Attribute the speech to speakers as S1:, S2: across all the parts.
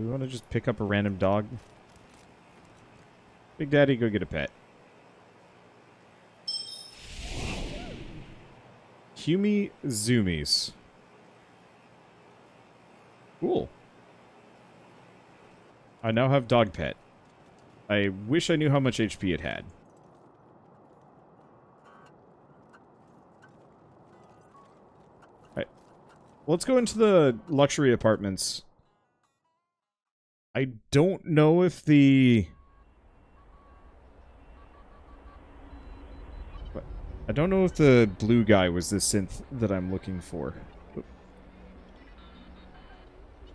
S1: Do we want to just pick up a random dog? Big Daddy, go get a pet. Humi Zoomies. Cool. I now have dog pet. I wish I knew how much HP it had. Alright. Let's go into the luxury apartments. I don't know if the... I don't know if the blue guy was the synth that I'm looking for. Oop.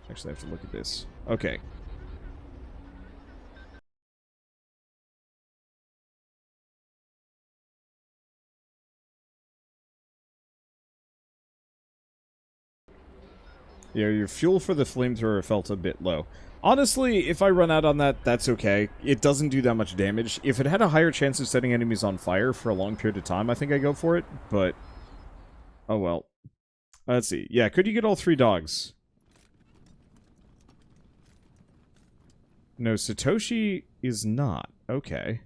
S1: Actually, I have to look at this. Okay. Yeah, your fuel for the flamethrower felt a bit low. Honestly, if I run out on that, that's okay. It doesn't do that much damage. If it had a higher chance of setting enemies on fire for a long period of time, I think I'd go for it, but... oh well. Let's see. Yeah, could you get all 3 dogs? No, Satoshi is not. Okay.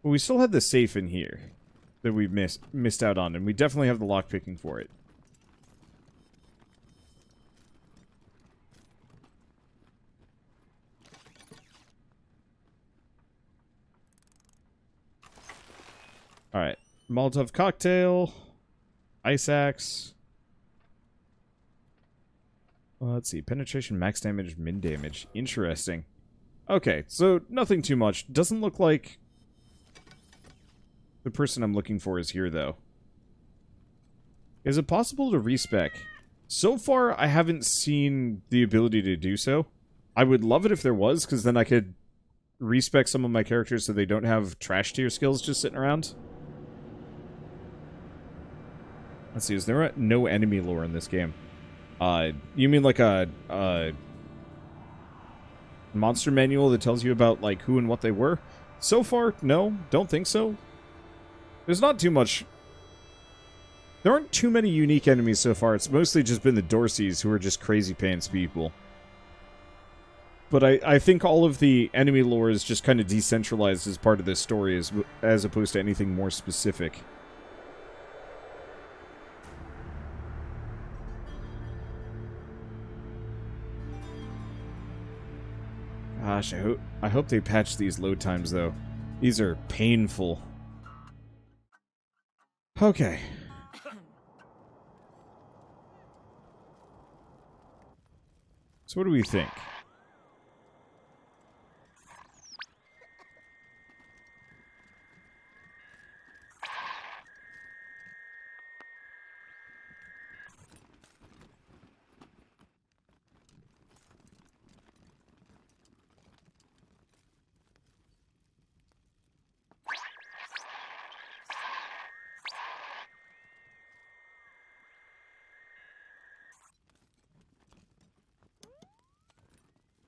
S1: Well, we still had the safe in here that we missed out on, and we definitely have the lockpicking for it. Alright. Molotov cocktail. Ice axe. Well, let's see. Penetration, max damage, min damage. Interesting. Okay, so nothing too much. Doesn't look like the person I'm looking for is here, though. Is it possible to respec? So far, I haven't seen the ability to do so. I would love it if there was, because then I could respec some of my characters so they don't have trash tier skills just sitting around. Let's see, is there no enemy lore in this game? You mean like a monster manual that tells you about, like, who and what they were? So far, no, don't think so. There's not too much. There aren't too many unique enemies so far. It's mostly just been the Dorseys, who are just crazy pants people. But I think all of the enemy lore is just kind of decentralized as part of this story, as opposed to anything more specific. Gosh, I hope they patch these load times, though. These are painful. Okay. So what do we think?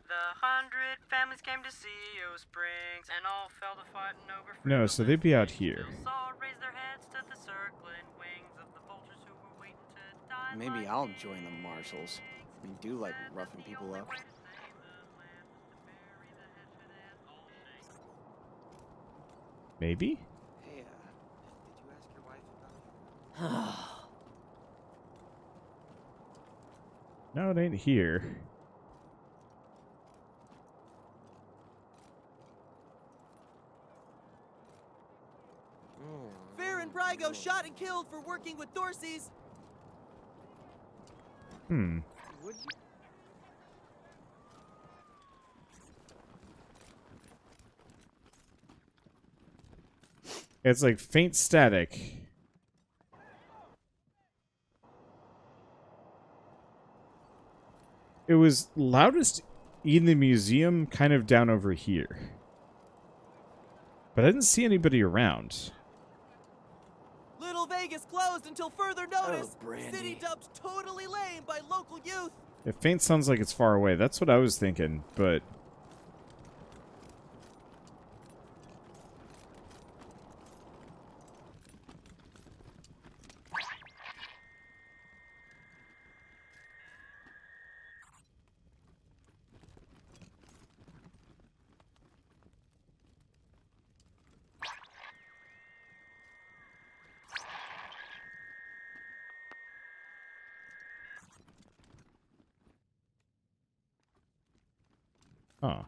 S2: The 100 families came to see O Springs and all fell to fighting over
S1: No, so they'd be out here.
S2: Saw raise their heads to the circling wings of the vultures who were waiting to die.
S3: Maybe I'll join the marshals. They do like roughing people up.
S1: Maybe?
S3: Hey, did you ask your wife about
S1: No, it ain't here.
S4: Fair and Brygo shot and killed for working with Dorseys.
S1: Hmm.
S3: Would you?
S1: It's like faint static. It was loudest in the museum, kind of down over here. But I didn't see anybody around.
S4: Little Vegas closed until further notice.
S3: Brandy.
S4: City dubbed totally lame by local youth.
S1: If faint sounds like it's far away, that's what I was thinking, but... Huh.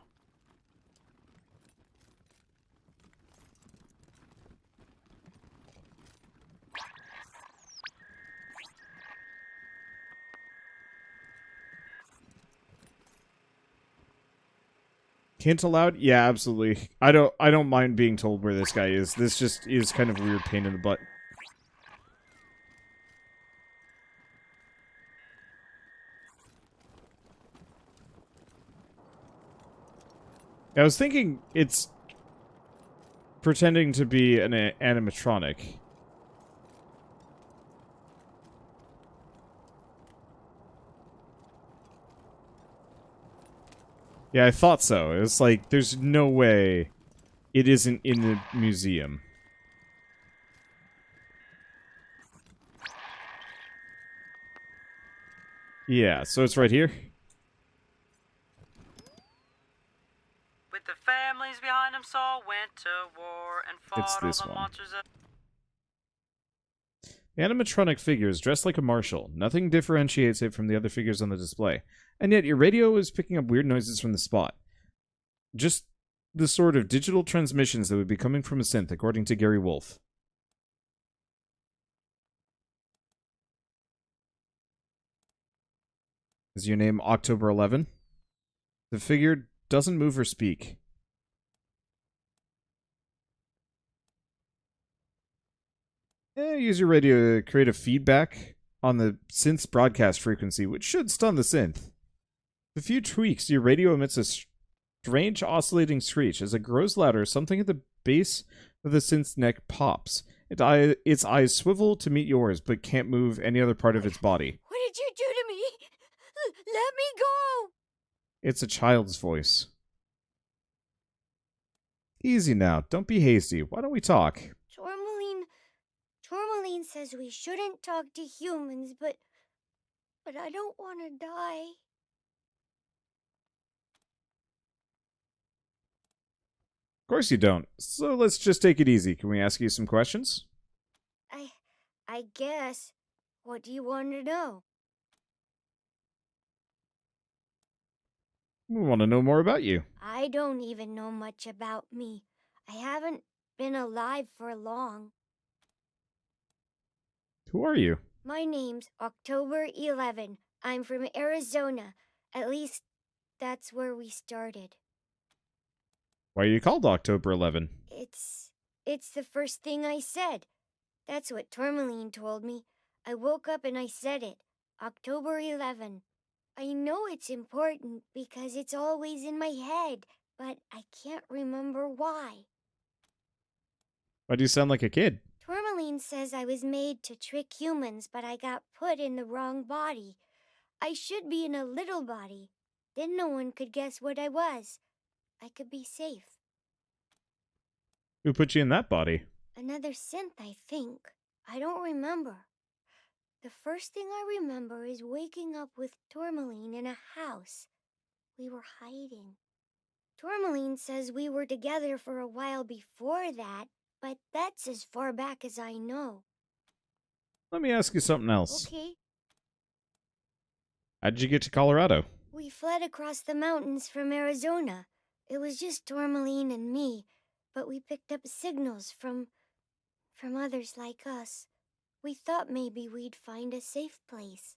S1: Hint aloud? Yeah, absolutely. I don't mind being told where this guy is. This just is kind of a weird pain in the butt. I was thinking it's pretending to be an animatronic. Yeah, I thought so. It's like, there's no way it isn't in the museum. Yeah, so it's right here.
S2: With the families behind them, Saul went to war and
S1: It's
S2: fought all
S1: this
S2: the
S1: one.
S2: monsters of...
S1: The animatronic figure is dressed like a marshal. Nothing differentiates it from the other figures on the display. And yet your radio is picking up weird noises from the spot. Just the sort of digital transmissions that would be coming from a synth, according to Gary Wolfe. Is your name October-11? The figure doesn't move or speak. Use your radio to create a feedback on the synth's broadcast frequency, which should stun the synth. With a few tweaks, your radio emits a strange oscillating screech. As it grows louder, something at the base of the synth's neck pops. Its eyes swivel to meet yours, but can't move any other part of its body.
S5: What did you do to me? Let me go!
S1: It's a child's voice. Easy now. Don't be hasty. Why don't we talk?
S5: Tourmaline says we shouldn't talk to humans, but I don't want to die.
S1: Of course you don't. So let's just take it easy. Can we ask you some questions?
S5: I guess. What do you want to know?
S1: We want to know more about you.
S5: I don't even know much about me. I haven't been alive for long.
S1: Who are you?
S5: My name's October-11. I'm from Arizona. At least, that's where we started.
S1: Why are you called October-11?
S5: It's the first thing I said. That's what Tourmaline told me. I woke up and I said it. October-11. I know it's important because it's always in my head, but I can't remember why.
S1: Why do you sound like a kid?
S5: Tourmaline says I was made to trick humans, but I got put in the wrong body. I should be in a little body. Then no one could guess what I was. I could be safe.
S1: Who put you in that body?
S5: Another synth, I think. I don't remember. The first thing I remember is waking up with Tourmaline in a house. We were hiding. Tourmaline says we were together for a while before that, but that's as far back as I know.
S1: Let me ask you something else.
S5: Okay.
S1: How did you get to Colorado?
S5: We fled across the mountains from Arizona. It was just Tourmaline and me, but we picked up signals from others like us. We thought maybe we'd find a safe place.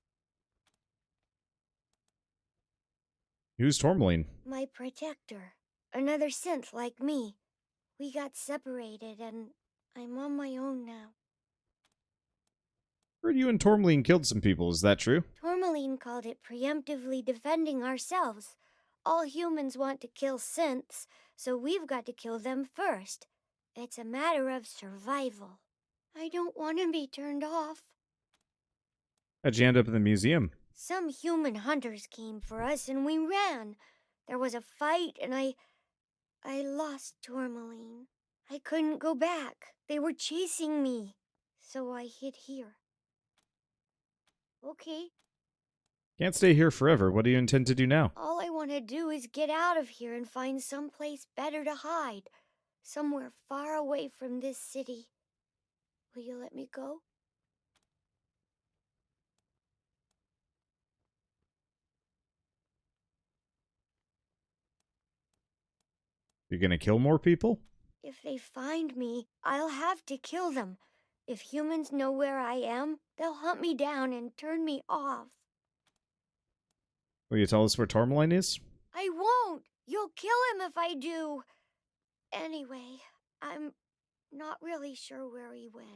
S1: Who's Tourmaline?
S5: My protector. Another synth like me. We got separated and I'm on my own now.
S1: Heard you and Tourmaline killed some people, is that true?
S5: Tourmaline called it preemptively defending ourselves. All humans want to kill synths, so we've got to kill them first. It's a matter of survival. I don't want to be turned off.
S1: How'd you end up in the museum?
S5: Some human hunters came for us and we ran. There was a fight and I lost Tourmaline. I couldn't go back. They were chasing me. So I hid here. Okay.
S1: Can't stay here forever. What do you intend to do now?
S5: All I want to do is get out of here and find someplace better to hide. Somewhere far away from this city. Will you let me go?
S1: You're gonna kill more people?
S5: If they find me, I'll have to kill them. If humans know where I am, they'll hunt me down and turn me off.
S1: Will you tell us where Tourmaline is?
S5: I won't! You'll kill him if I do! Anyway, I'm not really sure where he went.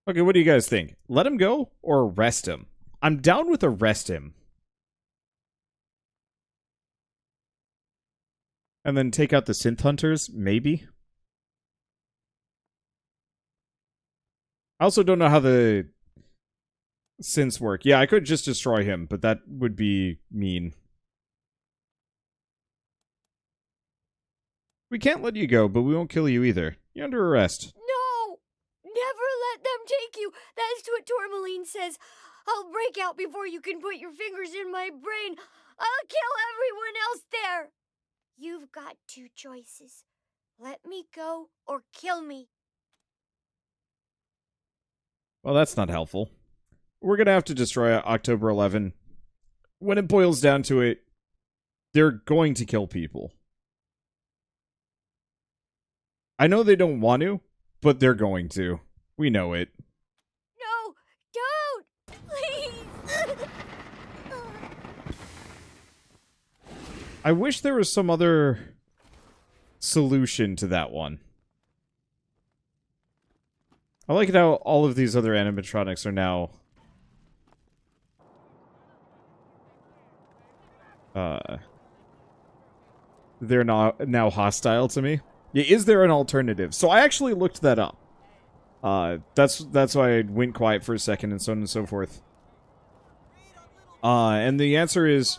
S1: Okay, what do you guys think? Let him go or arrest him? I'm down with arrest him. And then take out the synth hunters, maybe? I also don't know how the synths work. Yeah, I could just destroy him, but that would be mean. We can't let you go, but we won't kill you either. You're under arrest.
S5: No! Never let them take you! That's what Tourmaline says. I'll break out before you can put your fingers in my brain. I'll kill everyone else there! You've got two choices. Let me go or kill me.
S1: Well, that's not helpful. We're gonna have to destroy October-11. When it boils down to it, they're going to kill people. I know they don't want to, but they're going to. We know it.
S5: No! Don't! Please!
S1: I wish there was some other solution to that one. I like it how all of these other animatronics are now... they're not now hostile to me. Yeah, is there an alternative? So I actually looked that up. That's why I went quiet for a second and so on and so forth. And the answer is,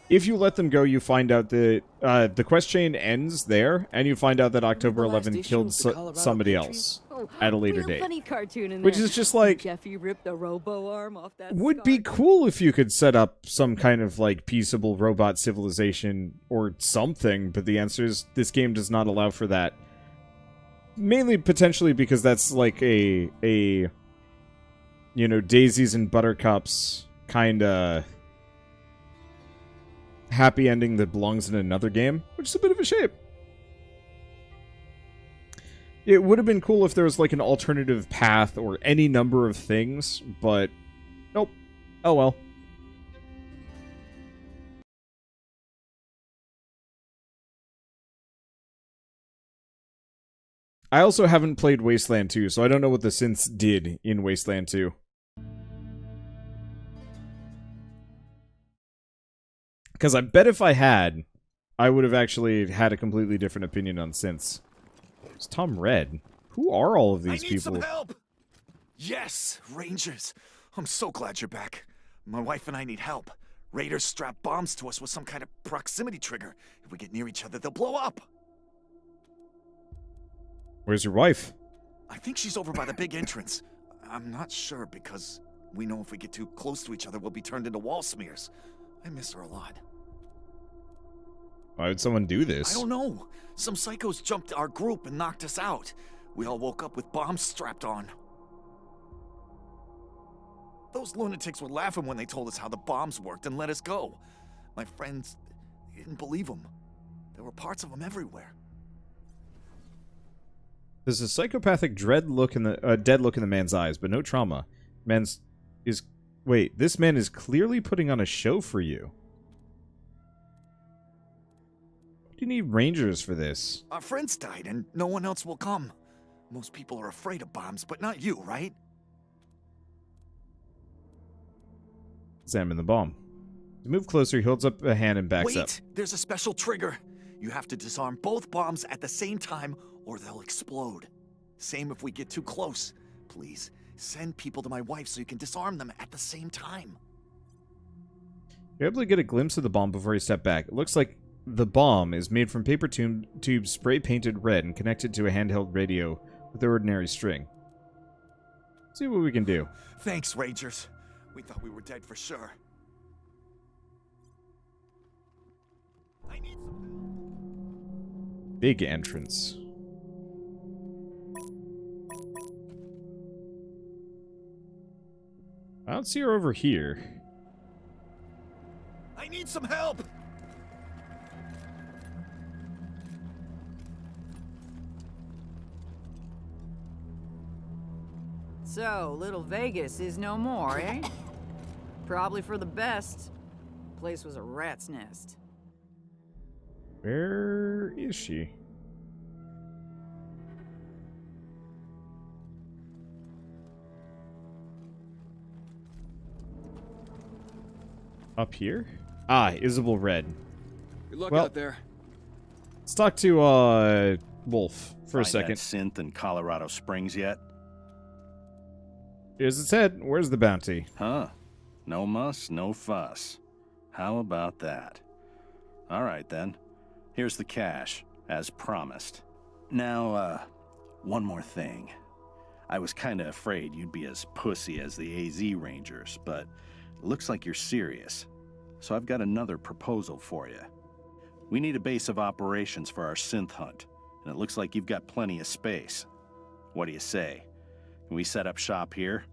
S1: if you let them go, you find out that the quest chain ends there, and you find out that October-11 killed somebody else at a later date.
S6: Funny cartoon in
S1: Which
S6: there.
S1: is just like...
S6: Jeffy ripped the robo arm off that
S1: would be cool if you could set up some kind of, like, peaceable robot civilization or something, but the answer is this game does not allow for that. Mainly, potentially, because that's, like, a you know, daisies and buttercups kinda happy ending that belongs in another game, which is a bit of a shame. It would have been cool if there was, like, an alternative path or any number of things, but nope. Oh well. I also haven't played Wasteland 2, so I don't know what the synths did in Wasteland 2. Because I bet if I had, I would have actually had a completely different opinion on synths. It's Tom Red. Who are all of these
S7: I need
S1: people?
S7: some help! Yes, Rangers. I'm so glad you're back. My wife and I need help. Raiders strap bombs to us with some kind of proximity trigger. If we get near each other, they'll blow up.
S1: Where's your wife?
S7: I think she's over by the big entrance. I'm not sure because we know if we get too close to each other, we'll be turned into wall smears. I miss her a lot.
S1: Why would someone do this?
S7: I don't know. Some psychos jumped our group and knocked us out. We all woke up with bombs strapped on. Those lunatics were laughing when they told us how the bombs worked and let us go. My friends didn't believe them. There were parts of them everywhere.
S1: There's a psychopathic dead look in the man's eyes, but no trauma. Wait, this man is clearly putting on a show for you. What do you need Rangers for this?
S7: Our friends died and no one else will come. Most people are afraid of bombs, but not you, right?
S1: Examine the bomb. To move closer, he holds up a hand and backs up.
S7: Wait, there's a special trigger. You have to disarm both bombs at the same time or they'll explode. Same if we get too close. Please, send people to my wife so you can disarm them at the same time.
S1: You're able to get a glimpse of the bomb before you step back. It looks like the bomb is made from paper tubes spray-painted red and connected to a handheld radio with ordinary string. Let's see what we can do.
S7: Thanks, Rangers. We thought we were dead for sure. I need some...
S1: Big entrance. I don't see her over here.
S7: need some help!
S6: So, Little Vegas is no more, eh? Probably for the best. Place was a rat's nest.
S1: Where is she? Up here? Ah, Isabel Red.
S3: Good luck
S1: Well-
S3: out there.
S1: Let's talk to, Wolf for a
S8: Find that
S1: second.
S8: synth in Colorado Springs yet?
S1: Here's its head. Where's the bounty?
S8: Huh. No muss, no fuss. How about that? All right, then. Here's the cash, as promised. Now, one more thing. I was kinda afraid you'd be as pussy as the AZ Rangers, but it looks like you're serious. So I've got another proposal for you. We need a base of operations for our synth hunt, and it looks like you've got plenty of space. What do you say? Can we set up shop here?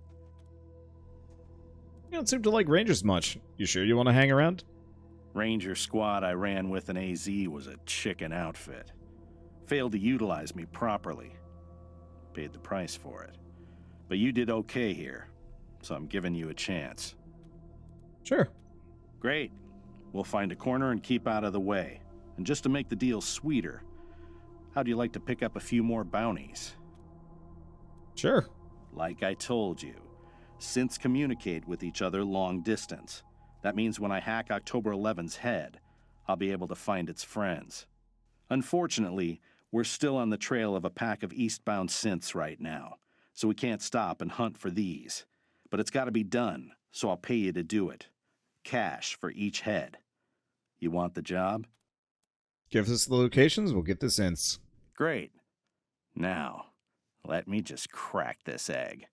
S1: You don't seem to like Rangers much. You sure you want to hang around?
S8: Ranger squad I ran with in AZ was a chicken outfit. Failed to utilize me properly. Paid the price for it. But you did okay here, so I'm giving you a chance.
S1: Sure.
S8: Great. We'll find a corner and keep out of the way. And just to make the deal sweeter, how'd you like to pick up a few more bounties?
S1: Sure.
S8: Like I told you, synths communicate with each other long distance. That means when I hack October-11's head, I'll be able to find its friends. Unfortunately, we're still on the trail of a pack of eastbound synths right now, so we can't stop and hunt for these. But it's got to be done, so I'll pay you to do it. Cash for each head. You want the job?
S1: Give us the locations, we'll get the synths.
S8: Great. Now, let me just crack this egg.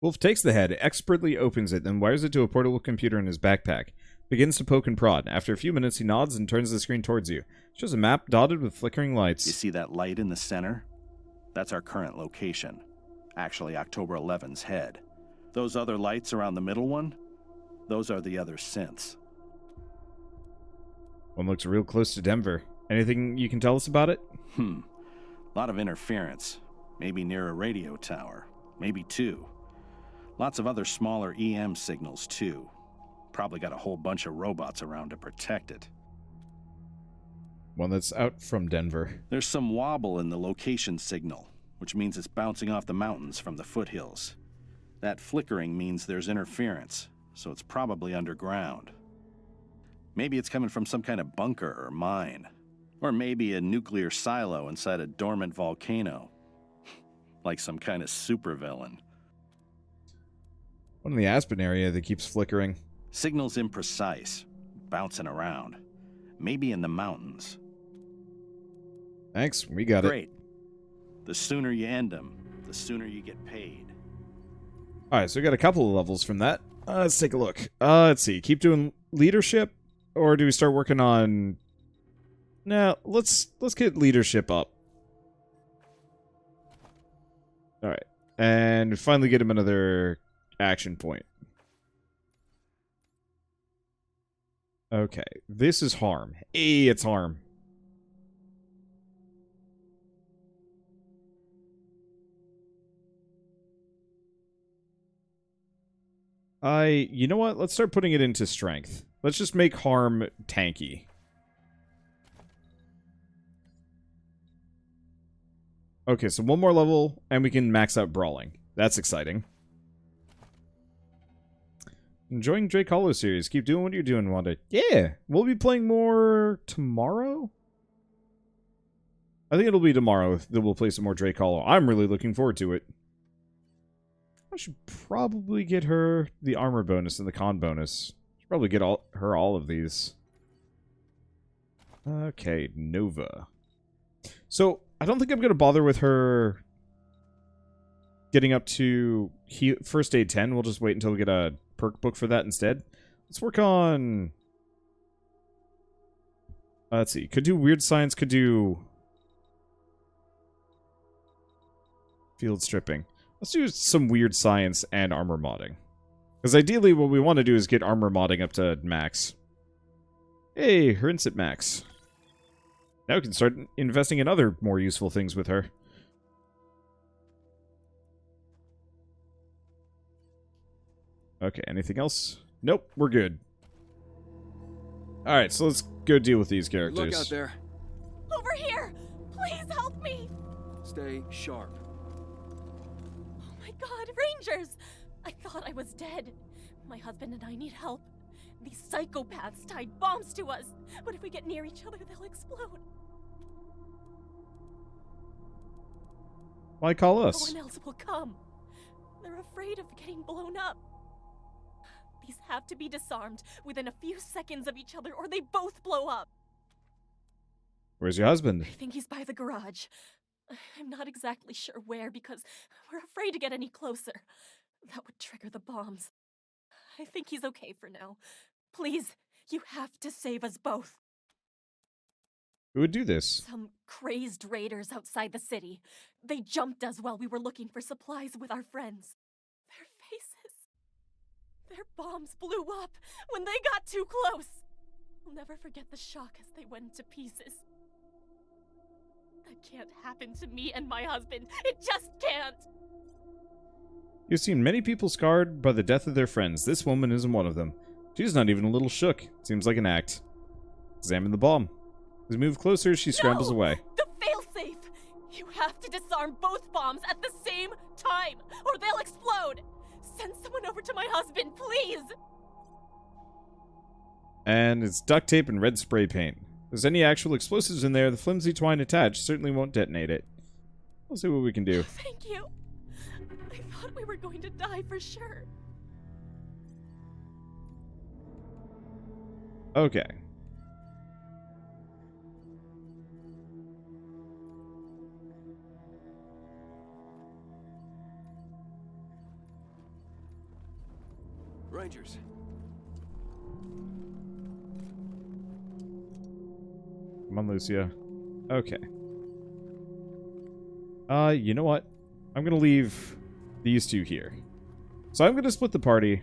S1: Wolf takes the head, expertly opens it, then wires it to a portable computer in his backpack. Begins to poke and prod. After a few minutes, he nods and turns the screen towards you. Shows a map dotted with flickering lights.
S8: You see that light in the center? That's our current location. Actually, October-11's head. Those other lights around the middle one? Those are the other synths.
S1: One looks real close to Denver. Anything you can tell us about it?
S8: Lot of interference. Maybe near a radio tower. Maybe two. Lots of other smaller EM signals, too. Probably got a whole bunch of robots around to protect it.
S1: One that's out from Denver.
S8: There's some wobble in the location signal, which means it's bouncing off the mountains from the foothills. That flickering means there's interference, so it's probably underground. Maybe it's coming from some kind of bunker or mine. Or maybe a nuclear silo inside a dormant volcano. Like some kind of supervillain.
S1: One in the Aspen area that keeps flickering.
S8: Signal's imprecise, bouncing around. Maybe in the mountains.
S1: Thanks, we got it.
S8: Great. The sooner you end them, the sooner you get paid.
S1: Alright, so we got a couple of levels from that. Let's take a look. Let's see. Keep doing leadership? Or do we start working on... No, let's get leadership up. Alright. And finally get him another action point. Okay. This is harm. Hey, it's harm. You know what? Let's start putting it into strength. Let's just make harm tanky. Okay, so one more level, and we can max out brawling. That's exciting. Enjoying Drake Hollow series. Keep doing what you're doing, Wanda. Yeah! We'll be playing more tomorrow? I think it'll be tomorrow that we'll play some more Drake Hollow. I'm really looking forward to it. I should probably get her the armor bonus and the con bonus. Should probably get her all of these. Okay, Nova. So, I don't think I'm going to bother with her getting up to first aid 10. We'll just wait until we get a perk book for that instead. Let's work on... let's see. Could do weird science, could do... field stripping. Let's do some weird science and armor modding. Because ideally what we want to do is get armor modding up to max. Hey, her at max. Now we can start investing in other more useful things with her. Okay, anything else? Nope, we're good. Alright, so let's go deal with these characters.
S3: Look out there.
S4: Over here! Please help me!
S3: Stay sharp.
S4: Oh my god, Rangers! I thought I was dead. My husband and I need help. These psychopaths tied bombs to us. But if we get near each other, they'll explode.
S1: Why call
S4: No
S1: us?
S4: one else will come. They're afraid of getting blown up. These have to be disarmed within a few seconds of each other, or they both blow up.
S1: Where's your husband?
S4: I think he's by the garage. I'm not exactly sure where because we're afraid to get any closer. That would trigger the bombs. I think he's okay for now. Please, you have to save us both.
S1: Who would do this?
S4: Some crazed raiders outside the city. They jumped us while we were looking for supplies with our friends. Their faces. Their bombs blew up when they got too close. I'll never forget the shock as they went to pieces. That can't happen to me and my husband. It just can't.
S1: You've seen many people scarred by the death of their friends. This woman isn't one of them. She's not even a little shook. Seems like an act. Examine the bomb. As we move closer, she scrambles away.
S4: The failsafe! You have to disarm both bombs at the same time, or they'll explode! Send someone over to my husband, please!
S1: And it's duct tape and red spray paint. If there's any actual explosives in there, the flimsy twine attached certainly won't detonate it. We'll see what we can do.
S4: Thank you. I thought we were going to die for sure.
S1: Okay.
S3: Rangers.
S1: Come on, Lucia. Okay. You know what? I'm gonna leave these two here. So I'm gonna split the party.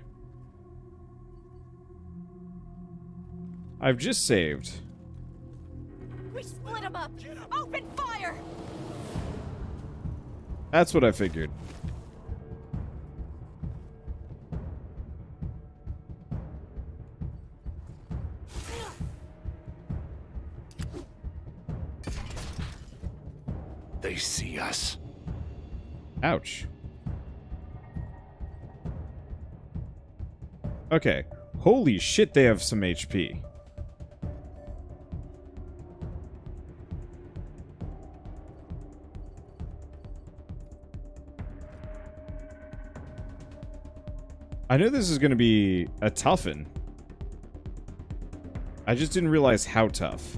S1: I've just saved.
S4: We split them up! Open fire!
S1: That's what I figured.
S7: They see us.
S1: Ouch. Okay. Holy shit, they have some HP. I know this is going to be a toughen. I just didn't realize how tough.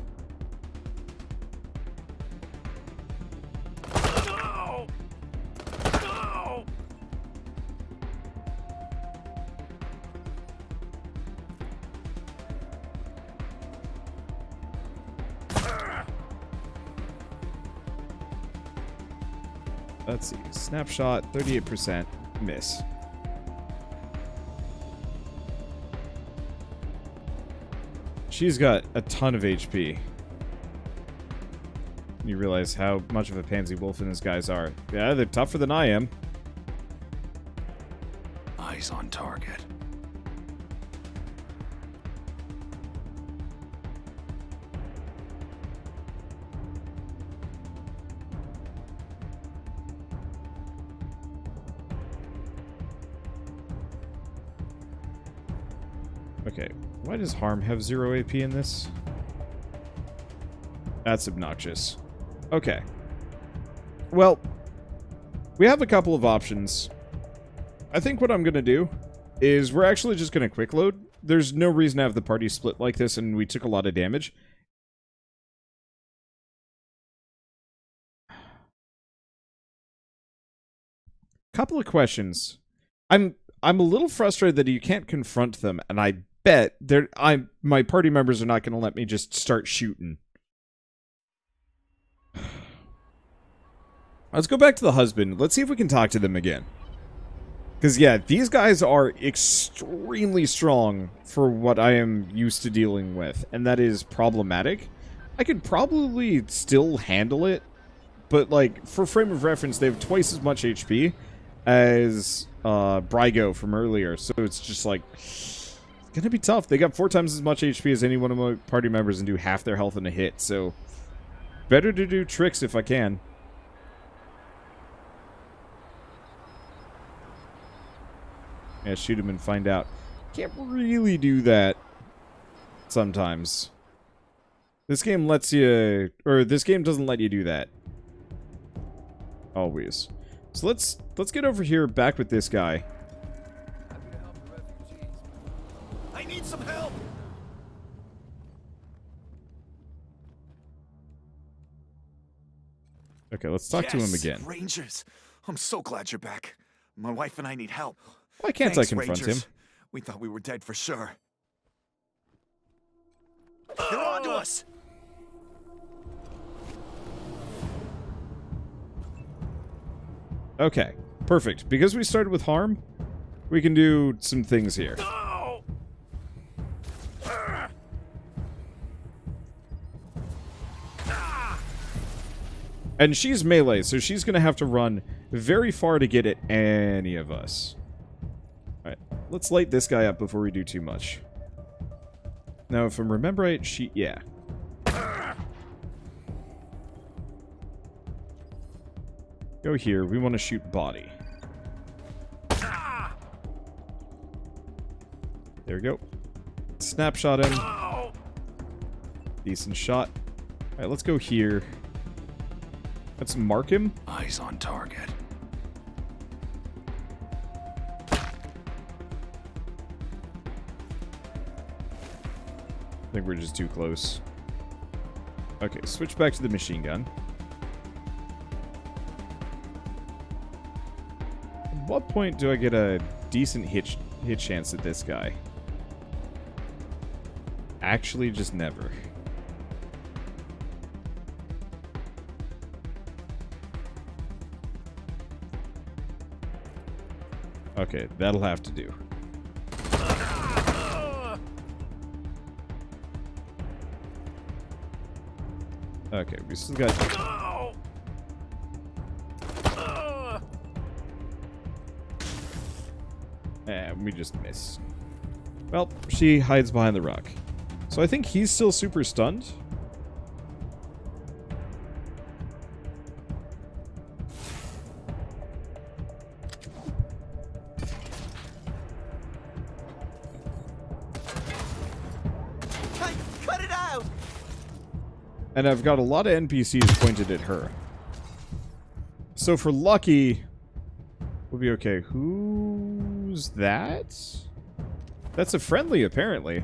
S1: Let's see. Snapshot, 38%. Miss. She's got a ton of HP. You realize how much of a pansy wolfing these guys are. Yeah, they're tougher than I am.
S7: Eyes on target.
S1: Okay, why does Harm have 0 AP in this? That's obnoxious. Okay. Well, we have a couple of options. I think what I'm going to do is we're actually just going to quick load. There's no reason to have the party split like this, and we took a lot of damage. Couple of questions. I'm a little frustrated that you can't confront them, and I bet my party members are not going to let me just start shooting. Let's go back to the husband. Let's see if we can talk to them again. Because, yeah, these guys are extremely strong for what I am used to dealing with, and that is problematic. I could probably still handle it, but, like, for frame of reference, they have twice as much HP as Brygo from earlier, so it's just, like, it's gonna be tough. They got 4 times as much HP as any one of my party members and do half their health in a hit, so better to do tricks if I can. Yeah, shoot him and find out. Can't really do that sometimes. This game lets you, or this game doesn't let you do that. Always. So let's get over here back with this guy.
S3: Happy to help the refugees.
S7: I need some help!
S1: Okay, let's talk to him
S7: Yes,
S1: again.
S7: Rangers, I'm so glad you're back. My wife and I need help.
S1: Why can't
S7: Thanks,
S1: I confront
S7: Rangers.
S1: him?
S7: We thought we were dead for sure. They're on to us!
S1: Okay, perfect. Because we started with harm, we can do some things here.
S7: No!
S1: And she's melee, so she's going to have to run very far to get at any of us. Alright, let's light this guy up before we do too much. Now, if I remember right, she... yeah. Go here. We want to shoot body. There we go. Snapshot him. Decent shot. Alright, let's go here. Let's mark him.
S8: Eyes on target.
S1: I think we're just too close. Okay, switch back to the machine gun. At what point do I get a decent hit chance at this guy? Actually, just never. Okay, that'll have to do. Okay, we still got... And we just missed. Well, she hides behind the rock. So I think he's still super stunned.
S3: Cut it out!
S1: And I've got a lot of NPCs pointed at her. So for Lucky, we'll be okay. Who's that? That's a friendly, apparently.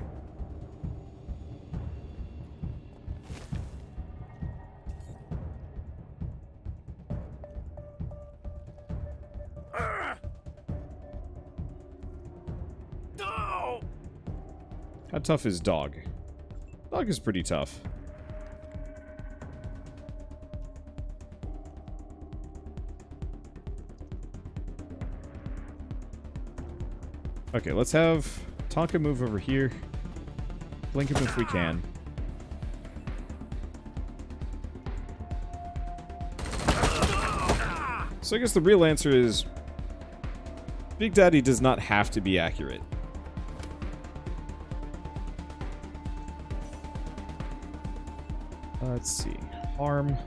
S1: How tough is Dog? Dog is pretty tough. Okay, let's have Tonka move over here. Blink him if we can. So I guess the real answer is Big Daddy does not have to be accurate. Let's see. Harm.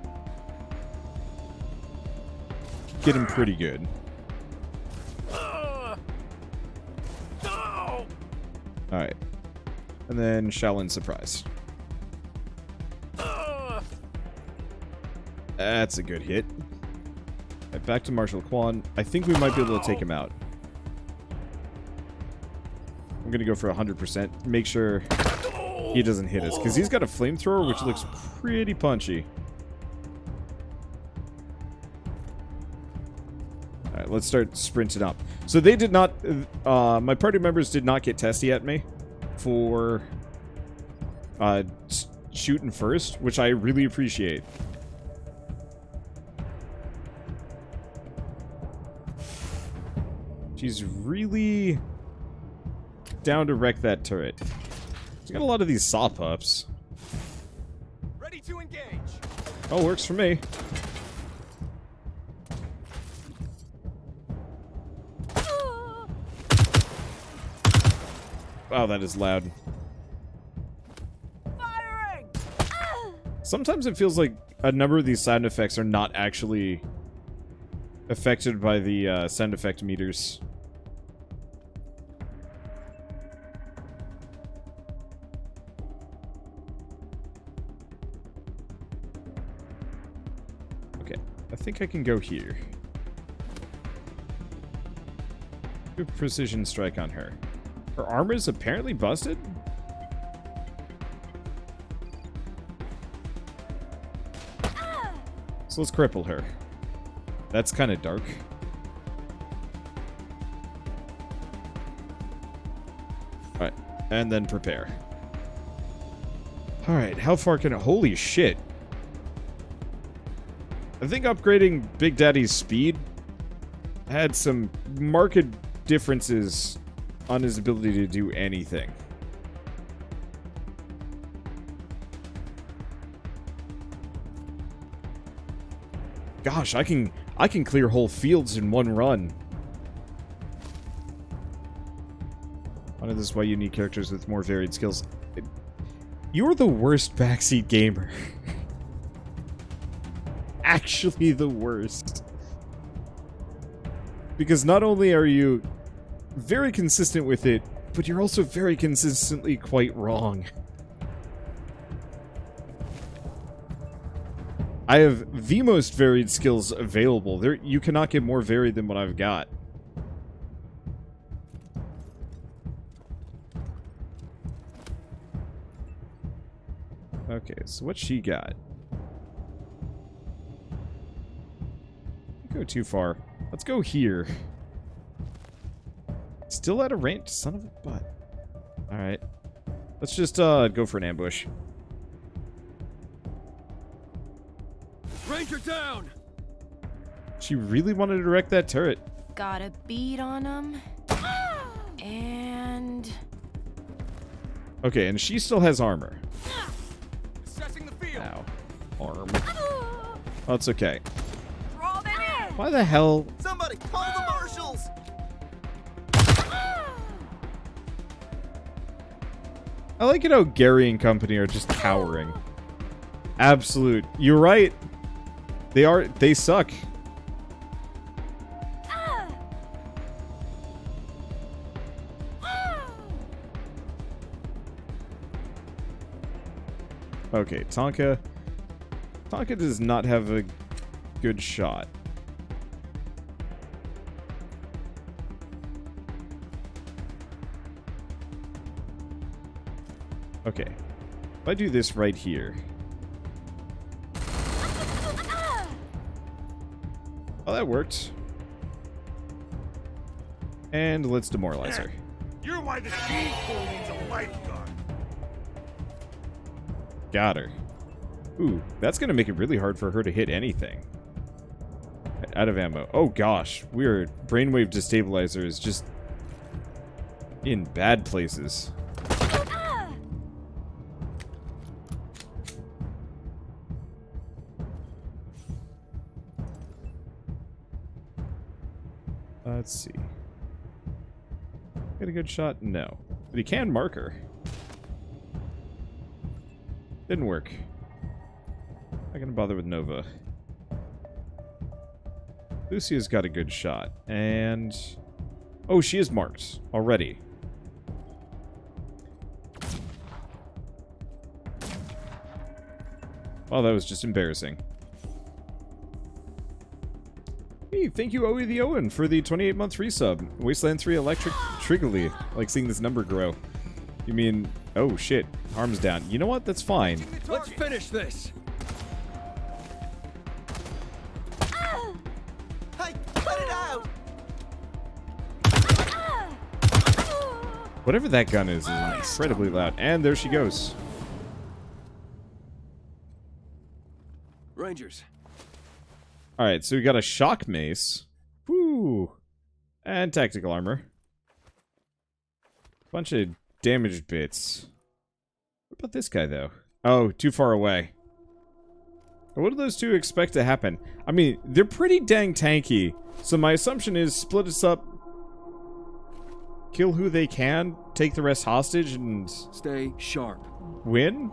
S1: Get him pretty good. Alright. And then Shaolin Surprise. That's a good hit. Right, back to Marshal Quan. I think we might be able to take him out. I'm going to go for 100%. Make sure he doesn't hit us. Because he's got a flamethrower, which looks pretty punchy. Alright, let's start sprinting up. So they did not... my party members did not get testy at me for shooting first, which I really appreciate. She's really down to wreck that turret. She's got a lot of these saw pups.
S3: Ready to engage.
S1: Oh, works for me. Wow, that is loud.
S6: Firing!
S1: Sometimes it feels like a number of these sound effects are not actually affected by the sound effect meters. Okay, I think I can go here. Good precision strike on her. Her armor is apparently busted? So let's cripple her. That's kind of dark. Alright, and then prepare. Alright, how far can it... Holy shit. I think upgrading Big Daddy's speed had some marked differences on his ability to do anything. Gosh, I can clear whole fields in one run. One of this is why you need characters with more varied skills. You're the worst backseat gamer. Actually the worst. Because not only are you very consistent with it, but you're also very consistently quite wrong. I have the most varied skills available. You cannot get more varied than what I've got. Okay, so what she got? Don't go too far. Let's go here. Still out of range, son of a butt. Alright. Let's just go for an ambush.
S3: Ranger down.
S1: She really wanted to wreck that turret.
S4: Got a bead on him. And...
S1: Okay, and she still has armor.
S3: Assessing the field.
S1: Ow. Arm. Oh, it's okay.
S6: Draw them in!
S1: Why the hell...
S3: Somebody call the marshals.
S1: I like it how Gary and company are just cowering. Absolute. You're right. They suck. Okay, Tonka. Tonka does not have a good shot. Okay. If I do this right here. Oh, that worked. And let's demoralize her.
S3: You're why the speed pool needs a lifeguard.
S1: Got her. Ooh, that's going to make it really hard for her to hit anything. Out of ammo. Oh gosh, weird. Brainwave destabilizer is just in bad places. Let's see. Get a good shot? No. But he can mark her. Didn't work. Not gonna bother with Nova. Lucia's got a good shot. And... oh, she is marked already. Well, that was just embarrassing. Hey, thank you, Owie the Owen, for the 28-month resub. Wasteland 3 Electric Triggly. I like seeing this number grow. You mean... oh, shit. Arms down. You know what? That's fine.
S3: Let's finish this. Hey, cut it out.
S1: Whatever that gun is incredibly loud. And there she goes.
S3: Rangers.
S1: Alright, so we got a shock mace. Woo! And tactical armor. Bunch of damaged bits. What about this guy, though? Oh, too far away. What do those two expect to happen? I mean, they're pretty dang tanky, so my assumption is split us up, kill who they can, take the rest hostage, and...
S9: Stay sharp.
S1: Win?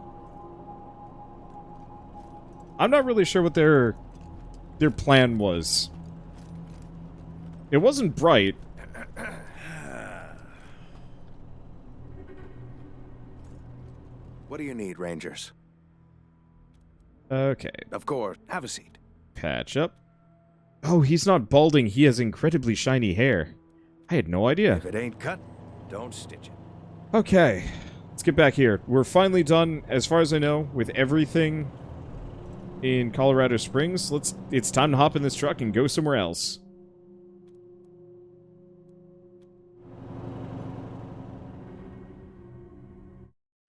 S1: I'm not really sure what their plan was. It wasn't bright.
S10: What do you need, Rangers?
S1: Okay.
S10: Of course. Have a seat.
S1: Patch up. Oh, he's not balding. He has incredibly shiny hair. I had no idea.
S10: If it ain't cut, don't stitch it.
S1: Okay. Let's get back here. We're finally done, as far as I know, with everything in Colorado Springs. It's time to hop in this truck and go somewhere else.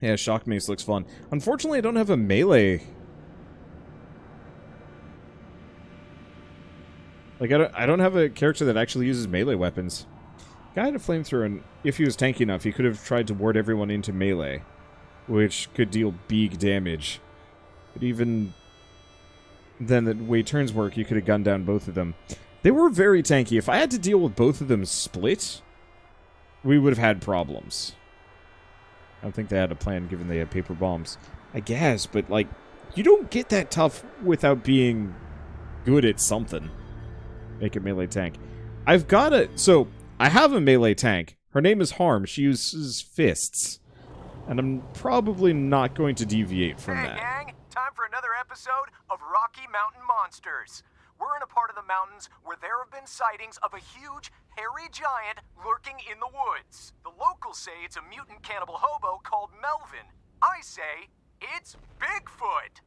S1: Yeah, Shock Mace looks fun. Unfortunately, I don't have a melee. Like, I don't have a character that actually uses melee weapons. Guy had a flamethrower, and if he was tanky enough, he could have tried to ward everyone into melee, which could deal big damage. But even then, the way turns work, you could have gunned down both of them. They were very tanky. If I had to deal with both of them split, we would have had problems. I don't think they had a plan, given they had paper bombs. I guess, but, like, you don't get that tough without being good at something. Make a melee tank. I've got a... So, I have a melee tank. Her name is Harm. She uses fists. And I'm probably not going to deviate from that.
S11: Hey, gang! Time for another episode of Rocky Mountain Monsters. We're in a part of the mountains where there have been sightings of a huge, hairy giant lurking in the woods. The locals say it's a mutant cannibal hobo called Melvin. I say, it's Bigfoot!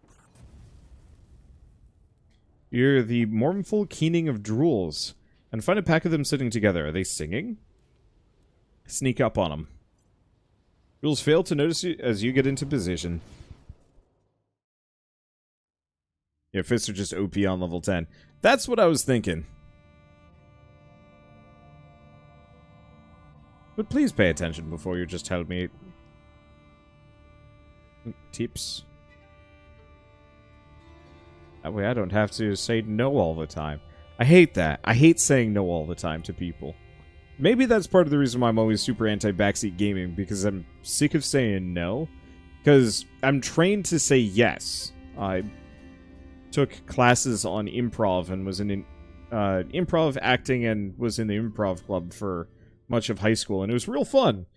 S1: You're the mournful keening of drools. And find a pack of them sitting together. Are they singing? Sneak up on them. Drools fail to notice you as you get into position. Yeah, fists are just OP on level 10. That's what I was thinking. But please pay attention before you just tell me. Tips. That way I don't have to say no all the time. I hate that. I hate saying no all the time to people. Maybe that's part of the reason why I'm always super anti-backseat gaming, because I'm sick of saying no. Because I'm trained to say yes. I took classes on improv and was in improv acting and was in the improv club for much of high school, and it was real fun.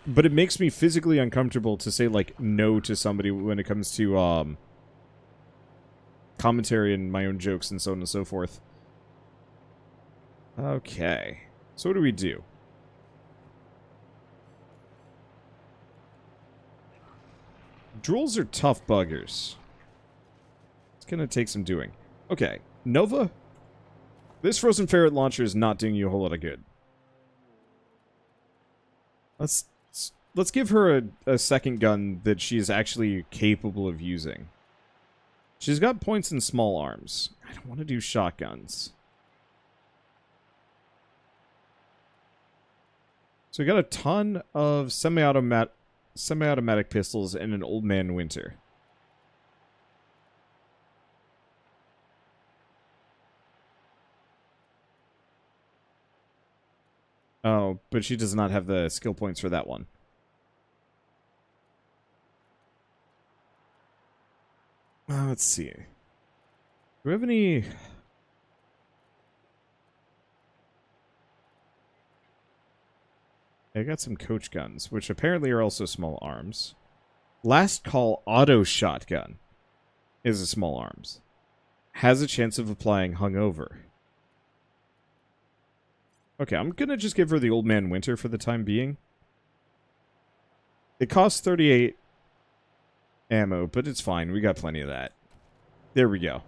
S1: But it makes me physically uncomfortable to say, like, no to somebody when it comes to, commentary and my own jokes and so on and so forth. Okay. So what do we do? Drools are tough buggers. It's gonna take some doing. Okay. Nova? This frozen ferret launcher is not doing you a whole lot of good. Let's give her a second gun that she is actually capable of using. She's got points in small arms. I don't want to do shotguns. So we got a ton of semi-automatic pistols and an old man Winter. Oh, but she does not have the skill points for that one. Let's see. Do we have any... I got some coach guns, which apparently are also small arms. Last Call Auto Shotgun is a small arms. Has a chance of applying hungover. Okay, I'm gonna just give her the Old Man Winter for the time being. It costs 38 ammo, but it's fine. We got plenty of that. There we go.